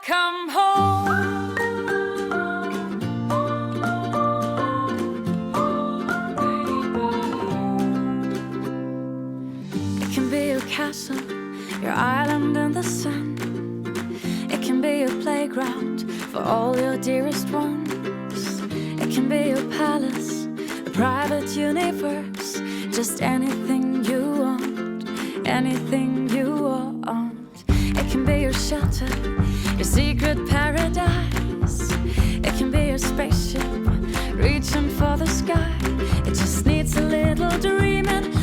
come home. It can be your castle, your island in the sun. It can be your playground for all your dearest ones. It can be your palace, a private universe. Just anything you want, anything you want. It can be your shelter, your secret paradise. It can be your spaceship, reaching for the sky. It just needs a little dreaming